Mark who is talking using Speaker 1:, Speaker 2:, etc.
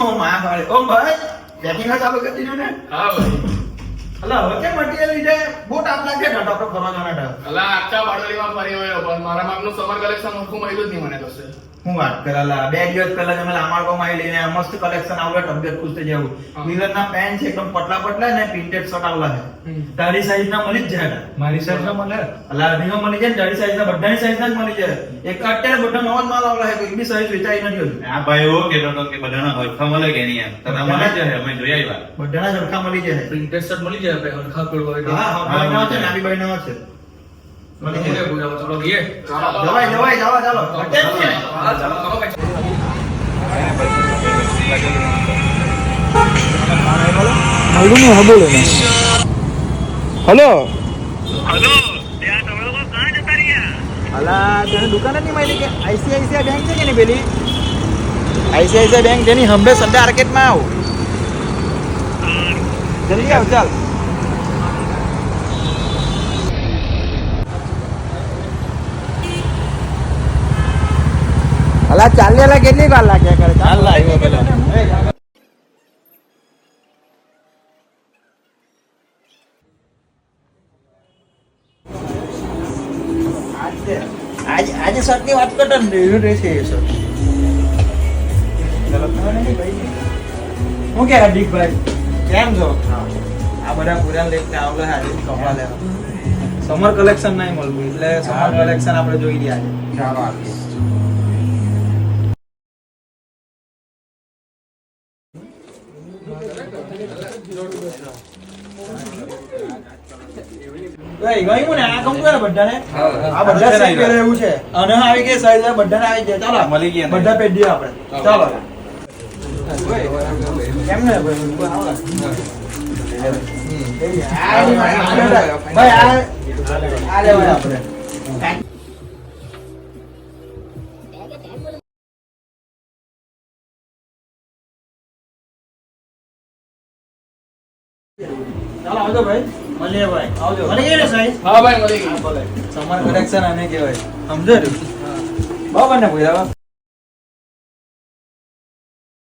Speaker 1: ઓ માં ભાઈ ઓ ભાઈ બેટિંગ ચાલુ કરી દીધું ને
Speaker 2: હા ભાઈ.
Speaker 1: અલા હવે કે મટીરિયલ લીધે બહુ ટાપ લાગે ને ડોક્ટર ફરવા જવાના
Speaker 2: અલા આખા બારડોલીમાં ફરી વળ્યો પણ મારા માપનું સમર કલેક્શન ઓળખું મળ્યું જ નહીં મને કશે.
Speaker 1: હું વાત કરાલા 2 દિવસ પહેલા અમે લામાળકોમાં આવી લઈને મસ્ત કલેક્શન આવડે તબિયત ખુશ થઈ જાવ
Speaker 2: હા.
Speaker 1: મિલરના પેન્ટ છે એકદમ પતલા પતલા ને પ્રિન્ટેડ શર્ટ આવલા છે તારી સાઈઝ ના મળી જ જાય
Speaker 3: મારી સાઈઝ ના મળે.
Speaker 1: અલા અઢીનો મળી જાય ને તારી સાઈઝ ના બધાની સાઈઝ ના જ મળી જાય એક અત્યારે બધા નવો જ માલ આવલા છે કોઈ બી સાઈઝ વેચાઈ નથી હોતી
Speaker 4: આ ભાઈ એવો કહેતો હતો કે બધાના હરખા મળે કે નહીં એમ તો મને જ અમે જોઈ આવ્યા.
Speaker 1: બધાના ઝડખા મળી જાય
Speaker 3: પ્રિન્ટેડ શર્ટ મળી જાય આપણે હરખા કરવો હોય તો.
Speaker 1: હા હા ભાઈનો છે નાની ભાઈનો છે મળી
Speaker 3: ઓકે,
Speaker 1: જાય
Speaker 3: બોલાવો, ચાલો ગઈએ.
Speaker 1: જવાય જાઓ ચાલો અત્યારે જ છે.
Speaker 3: હા, ચાલો, ચાલો ભાઈ.
Speaker 1: હેલો અલા તને દુકાન જ નહીં મળી કે આઈસીઆઈસીઆઈ બેંક છે કે નહીં પેલી આઈસીઆઈસીઆઈ બેંક તેની હંબે સદ્દા માર્કેટમાં આવ જલ્દી આવ ચાલ અલા ચાલ્યા કેટલી વાર લાગ્યા કરે ચાલ લાગ્યો પેલા આજે શર્ટ ની વાત કરતો ને એવું રહેશે એ શર્ટ હું કે હાર્દિકભાઈ કેમ છો આ બધા પુરાણ લેખને આવલે આજે કપડા લેવા સમર કલેક્શન નહીં મળતું એટલે સમર કલેક્શન આપણે જોઈ રહ્યા છે ચાલો આપીએ ગયું ને આ ગમતું ને બધાને આ બધા સેટ કરે એવું છે અને આવી ગઈ સાઈઝ બધાને આવી જાય ચાલો
Speaker 4: મળી ગયા ને.
Speaker 1: બધા પેઢી આપણે ચાલો કેમ ને ભાઈ આ લેવાય આપણે ચાલો આવજો ભાઈ મળીએ ભાઈ આવજો મળી ગઈ ને સાઈઝ
Speaker 2: હા ભાઈ મળી ગઈ.
Speaker 1: સમર કલેક્શન આને કહેવાય સમજો બરાબર ને ભાઈ